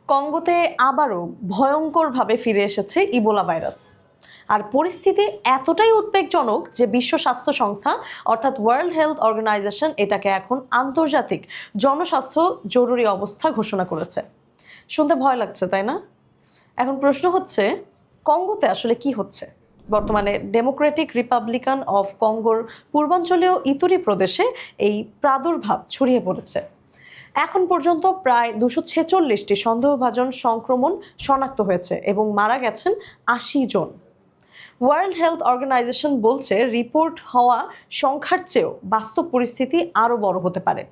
কঙ্গোতে আবারও ভয়ঙ্করভাবে ফিরে এসেছে ইবোলা ভাইরাস। আর পরিস্থিতি এতটাই উদ্বেগজনক যে বিশ্ব স্বাস্থ্য সংস্থা অর্থাৎ ওয়ার্ল্ড হেলথ অর্গানাইজেশন এটাকে এখন আন্তর্জাতিক জনস্বাস্থ্য জরুরি অবস্থা ঘোষণা করেছে। শুনতে ভয় লাগছে, তাই না? এখন প্রশ্ন হচ্ছে, কঙ্গোতে আসলে কি হচ্ছে? বর্তমানে ডেমোক্রেটিক রিপাবলিকান অফ কঙ্গোর পূর্বাঞ্চলীয় ইতুরি প্রদেশে এই প্রাদুর্ভাব ছড়িয়ে পড়েছে। এখন পর্যন্ত প্রায় 246টি সন্দেহভাজন সংক্রমণ শনাক্ত হয়েছে এবং মারা গেছেন 80 জন। ওয়ার্ল্ড হেলথ অর্গানাইজেশন বলছে রিপোর্ট হওয়া সংখ্যার চেয়েও বাস্তব পরিস্থিতি আরও বড় হতে পারে,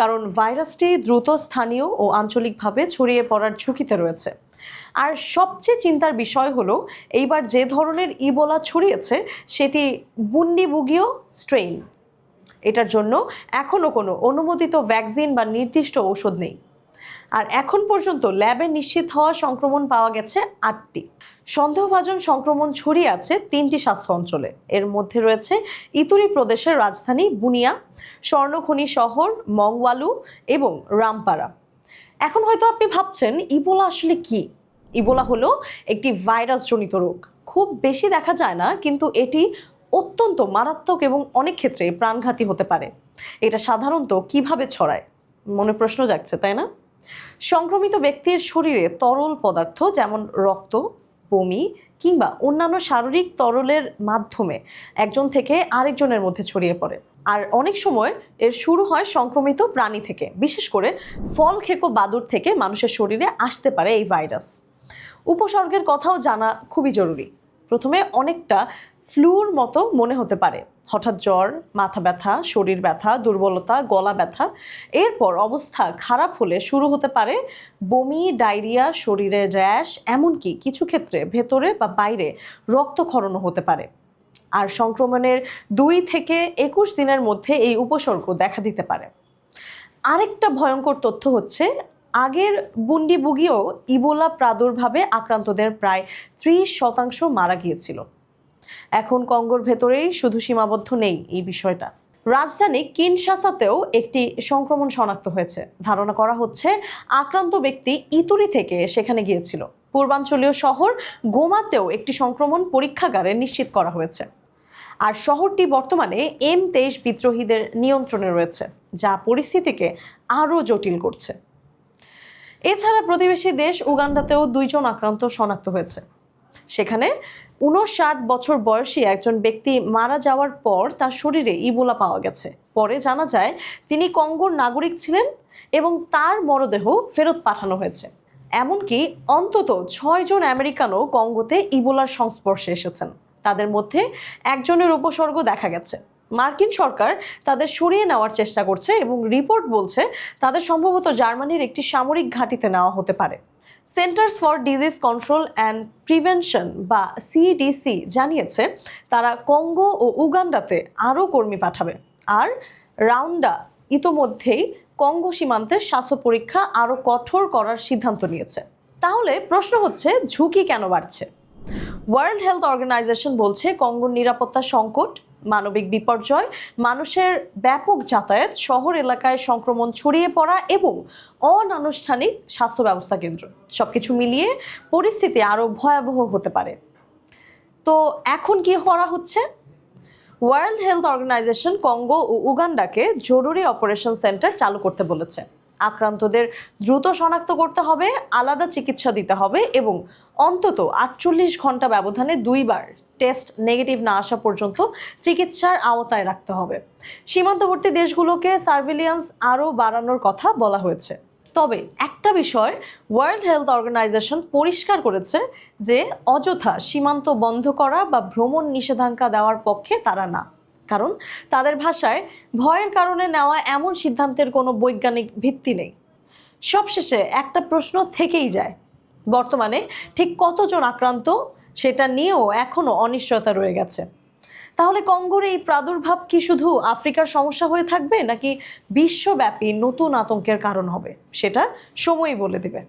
কারণ ভাইরাসটি দ্রুত স্থানীয় ও আঞ্চলিকভাবে ছড়িয়ে পড়ার ঝুঁকিতে রয়েছে। আর সবচেয়ে চিন্তার বিষয় হলো এইবার যে ধরনের ইবোলা ছড়িয়েছে সেটি বুন্ডিবুগীয় স্ট্রেইন। এটার জন্য এখনও কোনো অনুমোদিত ভ্যাকসিন বা নির্দিষ্ট ঔষধ নেই। আর এখন পর্যন্ত ল্যাবে নিশ্চিত হওয়া সংক্রমণ পাওয়া গেছে 8টি। সন্দেহভাজন সংক্রমণ ছড়িয়ে আছে 3টি স্বাস্থ্য অঞ্চলে। এর মধ্যে রয়েছে ইতুরি প্রদেশের রাজধানী বুনিয়া, স্বর্ণখনি শহর মংওয়ালু এবং রামপারা। এখন হয়তো আপনি ভাবছেন ইবোলা আসলে কি? ইবোলা হলো একটি ভাইরাসজনিত রোগ। খুব বেশি দেখা যায় না, কিন্তু এটি অত্যন্ত মারাত্মক এবং অনেক ক্ষেত্রে প্রাণঘাতী হতে পারে। এটা সাধারণত কিভাবে ছড়ায় মনে প্রশ্ন জাগছে, তাই না? সংক্রমিত ব্যক্তির শরীরে তরল পদার্থ যেমন রক্ত, বমি কিংবা অন্যান্য শারীরিক তরলের মাধ্যমে একজন থেকে আরেকজনের মধ্যে ছড়িয়ে পড়ে। আর অনেক সময় এর শুরু হয় সংক্রমিত প্রাণী থেকে, বিশেষ করে ফল খেকো বাদুড় থেকে মানুষের শরীরে আসতে পারে এই ভাইরাস। উপসর্গের কথাও জানা খুবই জরুরি। প্রথমে অনেকটা ফ্লুর মতো মনে হতে পারে, হঠাৎ জ্বর, মাথা ব্যথা, শরীর ব্যথা, দুর্বলতা, গলা ব্যথা। এরপর অবস্থা খারাপ হলে শুরু হতে পারে বমি, ডায়রিয়া, শরীরে র্যাশ, এমনকি কিছু ক্ষেত্রে ভেতরে বা বাইরে রক্তক্ষরণও হতে পারে। আর সংক্রমণের 2 থেকে 21 দিনের মধ্যে এই উপসর্গ দেখা দিতে পারে। আরেকটা ভয়ঙ্কর তথ্য হচ্ছে, আগের বুন্ডিবুগিও ইবোলা প্রাদুর্ভাবে আক্রান্তদের প্রায় 30% মারা গিয়েছিল। এখন কঙ্গোর ভেতরেই শুধু সীমাবদ্ধ নেই এই বিষয়টা। রাজধানী কিনশাসাতেও একটি সংক্রমণ শনাক্ত হয়েছে। ধারণা করা হচ্ছে আক্রান্ত ব্যক্তি ইতুরি থেকে সেখানে গিয়েছিল। পূর্বাঞ্চলীয় শহর গোমাতেও একটি সংক্রমণ পরীক্ষাগারে নিশ্চিত করা হয়েছে। আর শহরটি বর্তমানে M23 বিদ্রোহীদের নিয়ন্ত্রণে রয়েছে, যা পরিস্থিতিকে আরও জটিল করছে। এছাড়া প্রতিবেশী দেশ উগান্ডাতেও 2 জন আক্রান্ত শনাক্ত হয়েছে। সেখানে 59 বছর বয়সী একজন ব্যক্তি মারা যাওয়ার পর তার শরীরে ইবোলা পাওয়া গেছে। পরে জানা যায় তিনি কঙ্গোর নাগরিক ছিলেন এবং তার মরদেহ ফেরত পাঠানো হয়েছে। এমনকি অন্তত 6 জন আমেরিকানও কঙ্গোতে ইবোলার সংস্পর্শে এসেছেন। তাদের মধ্যে একজনের উপসর্গ দেখা গেছে। মার্কিন সরকার তাদের সরিয়ে নেওয়ার চেষ্টা করছে এবং রিপোর্ট বলছে তাদের সম্ভবত জার্মানির একটি সামরিক ঘাঁটিতে নেওয়া হতে পারে। Centers for disease control and prevention বা CDC জানিয়েছে তারা কঙ্গো ও উগান্ডাতে আরও কর্মী পাঠাবে। আর রাউন্ডা ইতোমধ্যেই কঙ্গো সীমান্তে স্বাস্থ্য পরীক্ষা আরও কঠোর করার সিদ্ধান্ত নিয়েছে। তাহলে প্রশ্ন হচ্ছে, ঝুঁকি কেন বাড়ছে? ওয়ার্ল্ড হেলথ অর্গানাইজেশন বলছে কঙ্গোর নিরাপত্তা সংকট, মানবিক বিপর্যয়, মানুষের ব্যাপক যাতায়াত, শহর এলাকায় সংক্রমণ ছড়িয়ে পড়া এবং অনানুষ্ঠানিক স্বাস্থ্য ব্যবস্থা কেন্দ্র সবকিছু মিলিয়ে পরিস্থিতি আরও ভয়াবহ হতে পারে। তো এখন কি করা হচ্ছে? ওয়ার্ল্ড হেলথ অর্গানাইজেশন কঙ্গো ও উগান্ডাকে জরুরি অপারেশন সেন্টার চালু করতে বলেছে। আক্রান্তদের দ্রুত শনাক্ত করতে হবে, আলাদা চিকিৎসা দিতে হবে এবং অন্তত 48 ঘন্টা ব্যবধানে 2 বার টেস্ট নেগেটিভ না আসা পর্যন্ত চিকিৎসার আওতায় রাখতে হবে। সীমান্তবর্তী দেশগুলোকে সার্ভিলিয়েন্স আরও বাড়ানোর কথা বলা হয়েছে। তবে একটা বিষয় ওয়ার্ল্ড হেলথ অর্গানাইজেশন পরিষ্কার করেছে যে অযথা সীমান্ত বন্ধ করা বা ভ্রমণ নিষেধাজ্ঞা দেওয়ার পক্ষে তারা না, কারণ তাদের ভাষায় ভয়ের কারণে নেওয়া এমন সিদ্ধান্তের কোনো বৈজ্ঞানিক ভিত্তি নেই। সবশেষে একটা প্রশ্ন থেকেই যায়, বর্তমানে ঠিক কতজন আক্রান্ত সেটা নিয়েও এখনো অনিশ্চয়তা রয়ে গেছে। তাহলে কঙ্গোর এই প্রাদুর্ভাব কি শুধু আফ্রিকার সমস্যা হয়ে থাকবে নাকি বিশ্বব্যাপী নতুন আতঙ্কের কারণ হবে, সেটা সময়ই বলে দেবে।